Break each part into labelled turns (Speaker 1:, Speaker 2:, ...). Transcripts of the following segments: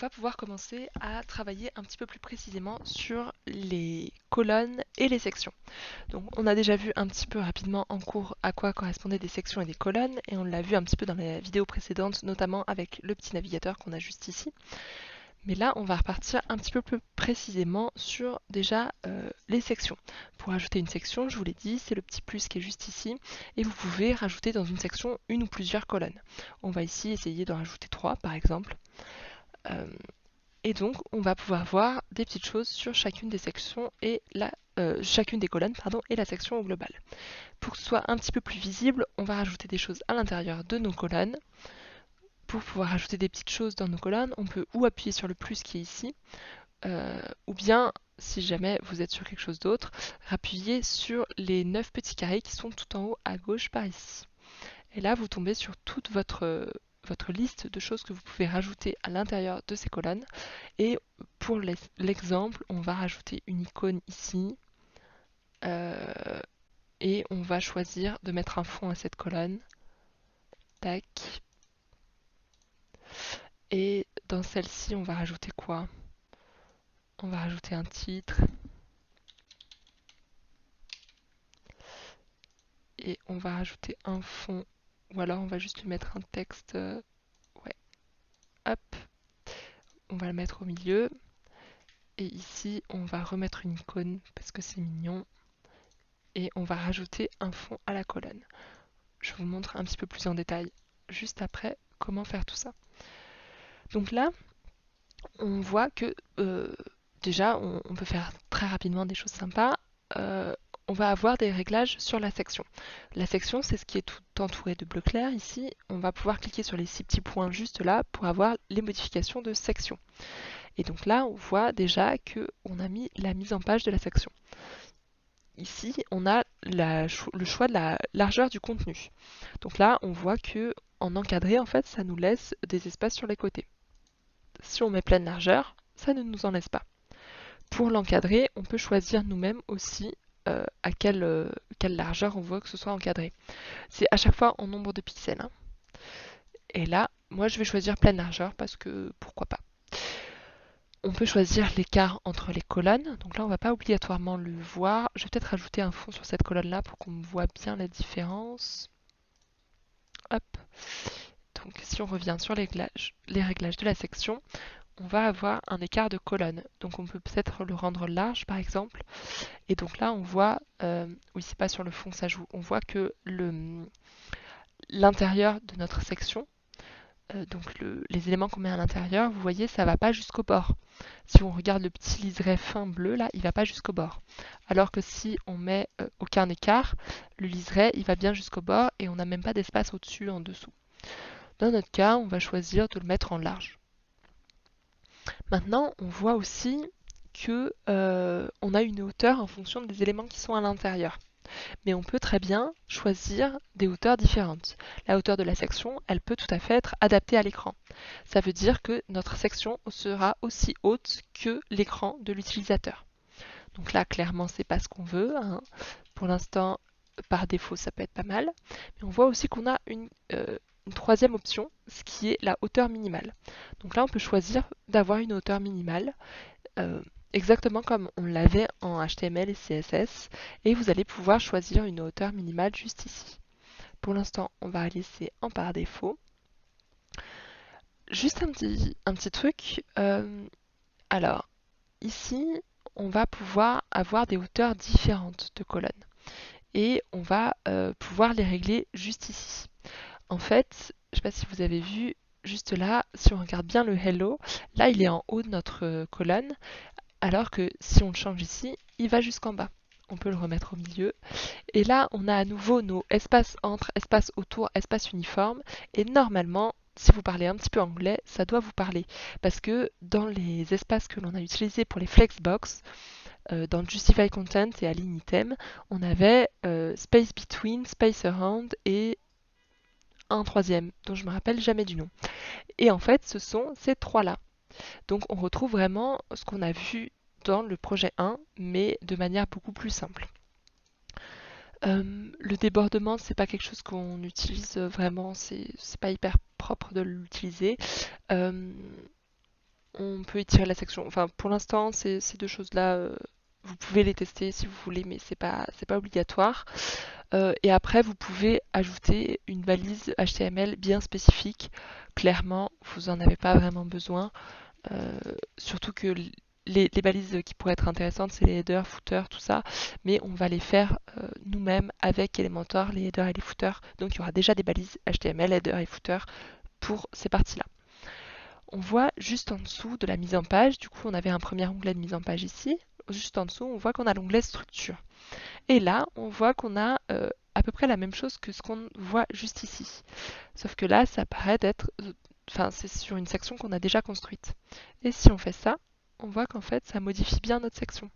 Speaker 1: va pouvoir commencer à travailler un petit peu plus précisément sur les colonnes et les sections. Donc on a déjà vu un petit peu rapidement en cours à quoi correspondaient des sections et des colonnes, et on l'a vu un petit peu dans la vidéo précédente, notamment avec le petit navigateur qu'on a juste ici. Mais là, on va repartir un petit peu plus précisément sur déjà les sections. Pour ajouter une section, je vous l'ai dit, c'est le petit plus qui est juste ici, et vous pouvez rajouter dans une section une ou plusieurs colonnes. On va ici essayer d'en rajouter 3 par exemple. Et donc, on va pouvoir voir des petites choses sur chacune des sections et chacune des colonnes et la section au global. Pour que ce soit un petit peu plus visible, on va rajouter des choses à l'intérieur de nos colonnes. Pour pouvoir rajouter des petites choses dans nos colonnes, on peut ou appuyer sur le plus qui est ici, ou bien, si jamais vous êtes sur quelque chose d'autre, appuyer sur les 9 petits carrés qui sont tout en haut à gauche par ici. Et là, vous tombez sur toute votre liste de choses que vous pouvez rajouter à l'intérieur de ces colonnes. Et pour l'exemple, on va rajouter une icône ici. Et on va choisir de mettre un fond à cette colonne. Tac. Et dans celle-ci, on va rajouter quoi? On va rajouter un titre. Et on va rajouter un fond. Ou alors on va juste lui mettre un texte. Ouais. Hop. On va le mettre au milieu. Et ici, on va remettre une icône parce que c'est mignon. Et on va rajouter un fond à la colonne. Je vous montre un petit peu plus en détail juste après comment faire tout ça. Donc là, on voit que déjà, on peut faire très rapidement des choses sympas. On va avoir des réglages sur la section. La section, c'est ce qui est tout entouré de bleu clair ici. On va pouvoir cliquer sur les 6 petits points juste là pour avoir les modifications de section. Et donc là, on voit déjà qu'on a mis la mise en page de la section. Ici, on a le choix de la largeur du contenu. Donc là, on voit que en encadré, en fait, ça nous laisse des espaces sur les côtés. Si on met pleine largeur, ça ne nous en laisse pas. Pour l'encadrer, on peut choisir nous-mêmes aussi à quelle largeur on veut que ce soit encadré. C'est à chaque fois en nombre de pixels. Hein. Et là, moi, je vais choisir pleine largeur parce que pourquoi pas. On peut choisir l'écart entre les colonnes. Donc là, on ne va pas obligatoirement le voir. Je vais peut-être rajouter un fond sur cette colonne-là pour qu'on voit bien la différence. Hop. Donc si on revient sur les réglages de la section, on va avoir un écart de colonne. Donc on peut peut-être le rendre large par exemple. Et donc là, on voit, oui, c'est pas sur le fond, ça joue. On voit que l'intérieur de notre section, donc les éléments qu'on met à l'intérieur, vous voyez, ça va pas jusqu'au bord. Si on regarde le petit liseré fin bleu, là, il va pas jusqu'au bord. Alors que si on met aucun écart, le liseré, il va bien jusqu'au bord et on n'a même pas d'espace au-dessus, en dessous. Dans notre cas, on va choisir de le mettre en large. Maintenant, on voit aussi que on a une hauteur en fonction des éléments qui sont à l'intérieur. Mais on peut très bien choisir des hauteurs différentes. La hauteur de la section, elle peut tout à fait être adaptée à l'écran. Ça veut dire que notre section sera aussi haute que l'écran de l'utilisateur. Donc là, clairement, c'est pas ce qu'on veut. Hein. Pour l'instant, par défaut, ça peut être pas mal. Mais on voit aussi qu'on a une troisième option, ce qui est la hauteur minimale. Donc là, on peut choisir d'avoir une hauteur minimale. Exactement comme on l'avait en HTML et CSS, et vous allez pouvoir choisir une hauteur minimale juste ici. Pour l'instant, on va laisser en par défaut. Juste un petit truc. Alors, ici, on va pouvoir avoir des hauteurs différentes de colonnes, et on va pouvoir les régler juste ici. En fait, je ne sais pas si vous avez vu, juste là, si on regarde bien le hello, là, il est en haut de notre colonne, alors que si on le change ici, il va jusqu'en bas. On peut le remettre au milieu. Et là, on a à nouveau nos espaces entre, espaces autour, espaces uniformes. Et normalement, si vous parlez un petit peu anglais, ça doit vous parler. Parce que dans les espaces que l'on a utilisés pour les flexbox, dans Justify Content et Align Item, on avait Space Between, Space Around et un troisième, dont je ne me rappelle jamais du nom. Et en fait, ce sont ces trois-là. Donc on retrouve vraiment ce qu'on a vu dans le projet 1, mais de manière beaucoup plus simple. Le débordement, c'est pas quelque chose qu'on utilise vraiment, c'est pas hyper propre de l'utiliser. on peut étirer la section. Enfin, pour l'instant, ces deux choses-là, vous pouvez les tester si vous voulez, mais c'est pas obligatoire. Et après, vous pouvez ajouter une balise HTML bien spécifique. Clairement, vous n'en avez pas vraiment besoin. Euh, Surtout que les balises qui pourraient être intéressantes, c'est les headers, footers, tout ça. Mais on va les faire nous-mêmes avec Elementor, les headers et les footers. Donc il y aura déjà des balises HTML, headers et footers pour ces parties-là. On voit juste en dessous de la mise en page, du coup on avait un premier onglet de mise en page ici. Juste en dessous, on voit qu'on a l'onglet structure. Et là, on voit qu'on a à peu près la même chose que ce qu'on voit juste ici. Sauf que là, ça paraît d'être... Enfin, c'est sur une section qu'on a déjà construite. Et si on fait ça, on voit qu'en fait, ça modifie bien notre section.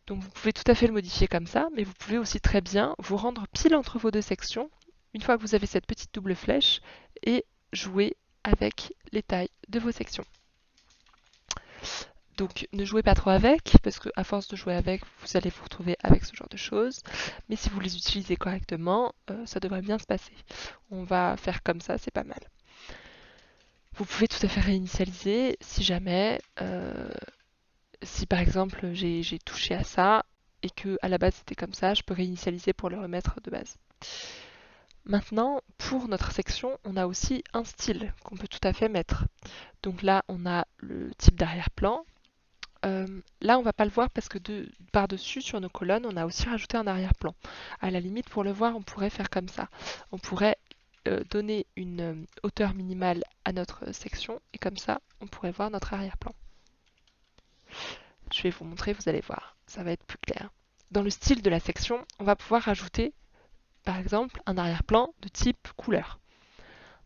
Speaker 1: Donc vous pouvez tout à fait le modifier comme ça, mais vous pouvez aussi très bien vous rendre pile entre vos deux sections, une fois que vous avez cette petite double flèche, et jouer avec les tailles de vos sections. Donc ne jouez pas trop avec, parce qu'à force de jouer avec, vous allez vous retrouver avec ce genre de choses. Mais si vous les utilisez correctement, ça devrait bien se passer. On va faire comme ça, c'est pas mal. Vous pouvez tout à fait réinitialiser si jamais, si par exemple j'ai touché à ça et que à la base c'était comme ça, je peux réinitialiser pour le remettre de base. Maintenant, pour notre section, on a aussi un style qu'on peut tout à fait mettre. Donc là, on a le type d'arrière-plan. Là, on va pas le voir parce que par-dessus, sur nos colonnes, on a aussi rajouté un arrière-plan. À la limite, pour le voir, on pourrait faire comme ça. On pourrait donner une hauteur minimale à notre section et comme ça, on pourrait voir notre arrière-plan. Je vais vous montrer, vous allez voir, ça va être plus clair. Dans le style de la section, on va pouvoir rajouter, par exemple, un arrière-plan de type couleur.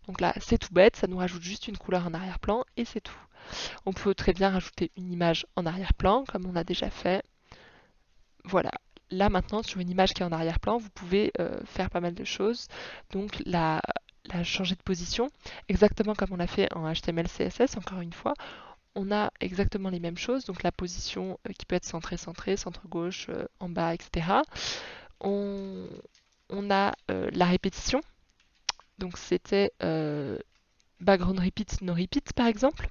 Speaker 1: Donc là, c'est tout bête, ça nous rajoute juste une couleur en arrière-plan et c'est tout. On peut très bien rajouter une image en arrière-plan, comme on a déjà fait. Voilà. Là maintenant, sur une image qui est en arrière-plan, vous pouvez faire pas mal de choses. Donc la changer de position, exactement comme on l'a fait en HTML, CSS, encore une fois. On a exactement les mêmes choses, donc la position qui peut être centré, centre gauche, en bas, etc. On a la répétition, donc c'était background repeat, no repeat par exemple.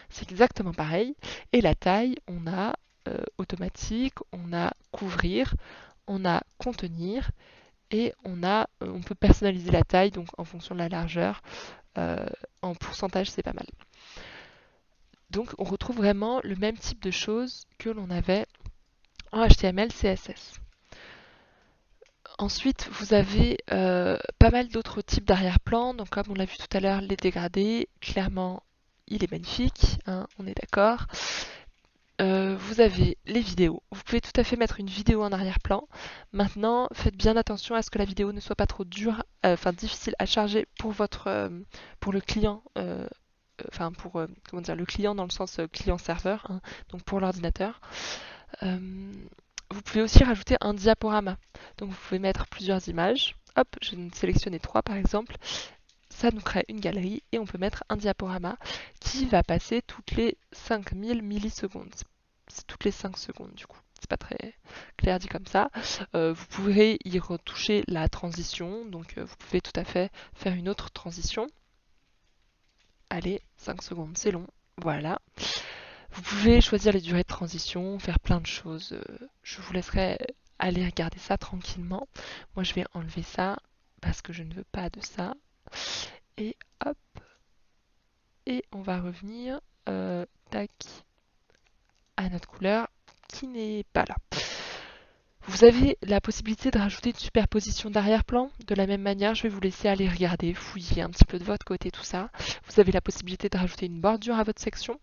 Speaker 1: C'est exactement pareil. Et la taille, on a automatique, on a couvrir, on a contenir et on peut personnaliser la taille donc en fonction de la largeur. En pourcentage, c'est pas mal. Donc on retrouve vraiment le même type de choses que l'on avait en HTML, CSS. Ensuite, vous avez pas mal d'autres types d'arrière-plan. Donc comme on l'a vu tout à l'heure, les dégradés, clairement, il est magnifique, hein, on est d'accord. Vous avez les vidéos. Vous pouvez tout à fait mettre une vidéo en arrière-plan. Maintenant, faites bien attention à ce que la vidéo ne soit pas trop dure, enfin difficile à charger pour pour le client, enfin pour comment dire, le client dans le sens client-serveur, hein, donc pour l'ordinateur. Vous pouvez aussi rajouter un diaporama. Donc vous pouvez mettre plusieurs images. Hop, je vais sélectionner 3 par exemple. Ça nous crée une galerie et on peut mettre un diaporama qui va passer toutes les 5000 millisecondes. C'est toutes les 5 secondes du coup. C'est pas très clair dit comme ça. Vous pourrez y retoucher la transition. Donc vous pouvez tout à fait faire une autre transition. Allez, 5 secondes, c'est long. Voilà. Vous pouvez choisir les durées de transition, faire plein de choses. Je vous laisserai aller regarder ça tranquillement. Moi, je vais enlever ça parce que je ne veux pas de ça. Et hop. Et on va revenir tac, à notre couleur qui n'est pas là. Vous avez la possibilité de rajouter une superposition d'arrière-plan. De la même manière, je vais vous laisser aller regarder, fouiller un petit peu de votre côté tout ça. Vous avez la possibilité de rajouter une bordure à votre section.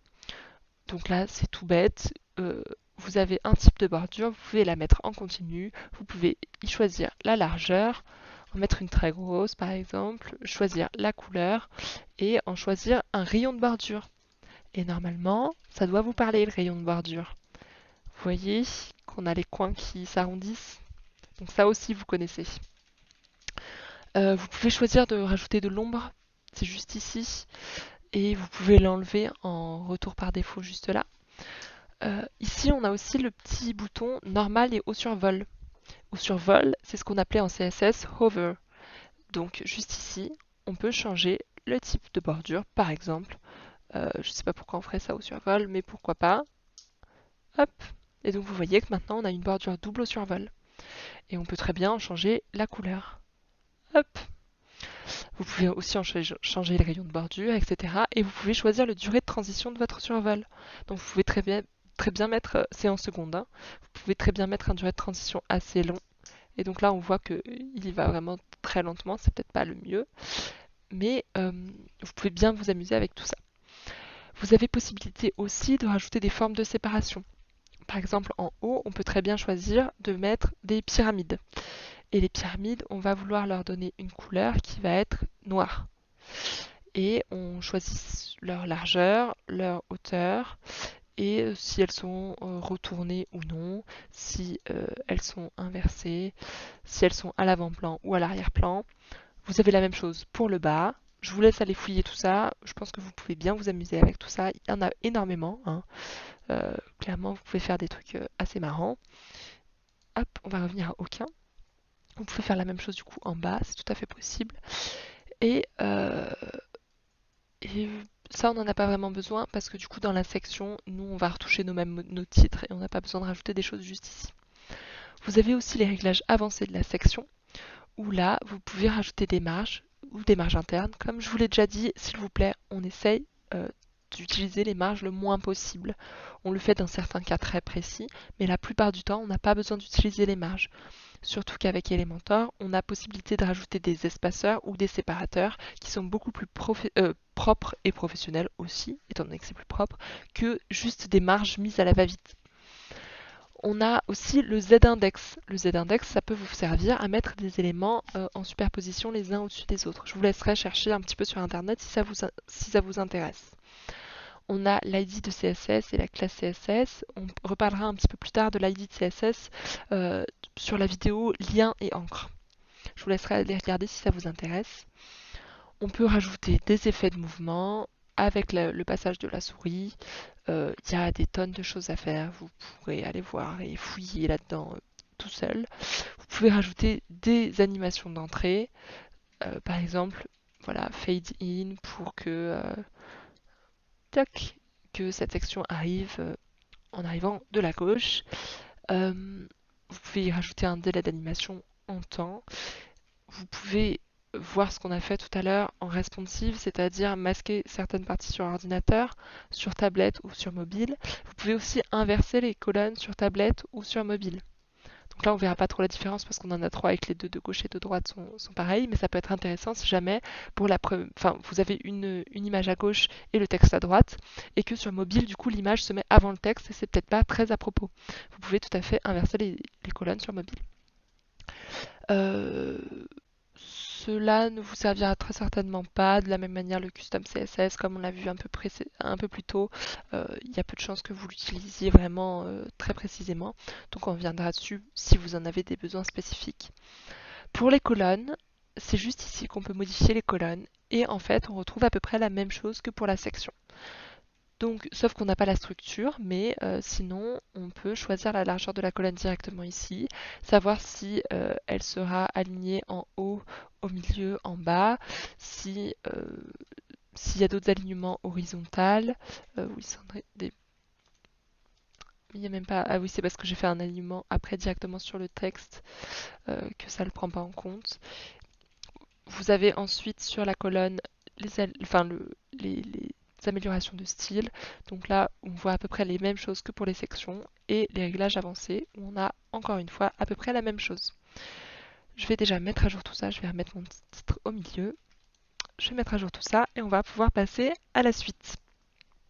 Speaker 1: Donc là, c'est tout bête. Vous avez un type de bordure, vous pouvez la mettre en continu, vous pouvez y choisir la largeur, en mettre une très grosse par exemple, choisir la couleur et en choisir un rayon de bordure. Et normalement, ça doit vous parler le rayon de bordure. Vous voyez qu'on a les coins qui s'arrondissent. Donc ça aussi, vous connaissez. Vous pouvez choisir de rajouter de l'ombre, c'est juste ici. Et vous pouvez l'enlever en retour par défaut juste là. Ici, on a aussi le petit bouton normal et haut sur vol. Haut sur vol, c'est ce qu'on appelait en CSS hover. Donc juste ici, on peut changer le type de bordure, par exemple Je sais pas pourquoi on ferait ça au survol, mais pourquoi pas. Hop. Et donc vous voyez que maintenant on a une bordure double au survol. Et on peut très bien en changer la couleur. Hop. Vous pouvez aussi changer les rayons de bordure, etc. Et vous pouvez choisir la durée de transition de votre survol. Donc vous pouvez très bien mettre, c'est en secondes, hein, vous pouvez très bien mettre un durée de transition assez long. Et donc là on voit qu'il y va vraiment très lentement, c'est peut-être pas le mieux. Mais vous pouvez bien vous amuser avec tout ça. Vous avez possibilité aussi de rajouter des formes de séparation. Par exemple, en haut, on peut très bien choisir de mettre des pyramides. Et les pyramides, on va vouloir leur donner une couleur qui va être noire. Et on choisit leur largeur, leur hauteur, et si elles sont retournées ou non, si elles sont inversées, si elles sont à l'avant-plan ou à l'arrière-plan. Vous avez la même chose pour le bas. Je vous laisse aller fouiller tout ça. Je pense que vous pouvez bien vous amuser avec tout ça. Il y en a énormément, hein. Clairement, vous pouvez faire des trucs assez marrants. Hop, on va revenir à aucun. Vous pouvez faire la même chose du coup en bas, c'est tout à fait possible. Et, et ça, on n'en a pas vraiment besoin parce que du coup, dans la section, nous, on va retoucher nos titres et on n'a pas besoin de rajouter des choses juste ici. Vous avez aussi les réglages avancés de la section où là, vous pouvez rajouter des marges ou des marges internes. Comme je vous l'ai déjà dit, s'il vous plaît, on essaye d'utiliser les marges le moins possible. On le fait dans certains cas très précis, mais la plupart du temps, on n'a pas besoin d'utiliser les marges. Surtout qu'avec Elementor, on a possibilité de rajouter des espaceurs ou des séparateurs qui sont beaucoup plus propres et professionnels aussi, étant donné que c'est plus propre, que juste des marges mises à la va-vite. On a aussi le Z-index. Le Z-index, ça peut vous servir à mettre des éléments en superposition les uns au-dessus des autres. Je vous laisserai chercher un petit peu sur Internet si ça vous intéresse. On a l'ID de CSS et la classe CSS. On reparlera un petit peu plus tard de l'ID de CSS sur la vidéo lien et encre. Je vous laisserai aller regarder si ça vous intéresse. On peut rajouter des effets de mouvement avec le passage de la souris. Il y a des tonnes de choses à faire. Vous pourrez aller voir et fouiller là-dedans tout seul. Vous pouvez rajouter des animations d'entrée. Par exemple, voilà, fade in pour que que cette section arrive en arrivant de la gauche. Vous pouvez y rajouter un délai d'animation en temps. Vous pouvez voir ce qu'on a fait tout à l'heure en responsive, c'est-à-dire masquer certaines parties sur ordinateur, sur tablette ou sur mobile. Vous pouvez aussi inverser les colonnes sur tablette ou sur mobile. Donc là, on verra pas trop la différence parce qu'on en a trois et que les deux de gauche et de droite sont pareils, mais ça peut être intéressant si jamais vous avez une image à gauche et le texte à droite, et que sur mobile, du coup, l'image se met avant le texte et c'est peut-être pas très à propos. Vous pouvez tout à fait inverser les colonnes sur mobile. Cela ne vous servira très certainement pas. De la même manière, le custom CSS, comme on l'a vu un peu plus tôt, il y a peu de chances que vous l'utilisiez vraiment très précisément. Donc on reviendra dessus si vous en avez des besoins spécifiques. Pour les colonnes, c'est juste ici qu'on peut modifier les colonnes. Et en fait, on retrouve à peu près la même chose que pour la section. Donc, sauf qu'on n'a pas la structure, mais sinon, on peut choisir la largeur de la colonne directement ici, savoir si elle sera alignée en haut, au milieu, en bas, si s'il y a d'autres alignements horizontaux. Oui, il n'y a même pas. Ah oui, c'est parce que j'ai fait un alignement après directement sur le texte que ça ne le prend pas en compte. Vous avez ensuite sur la colonne les améliorations de style. Donc là, on voit à peu près les mêmes choses que pour les sections et les réglages avancés où on a encore une fois à peu près la même chose. Je vais déjà mettre à jour tout ça. Je vais remettre mon titre au milieu. Je vais mettre à jour tout ça et on va pouvoir passer à la suite.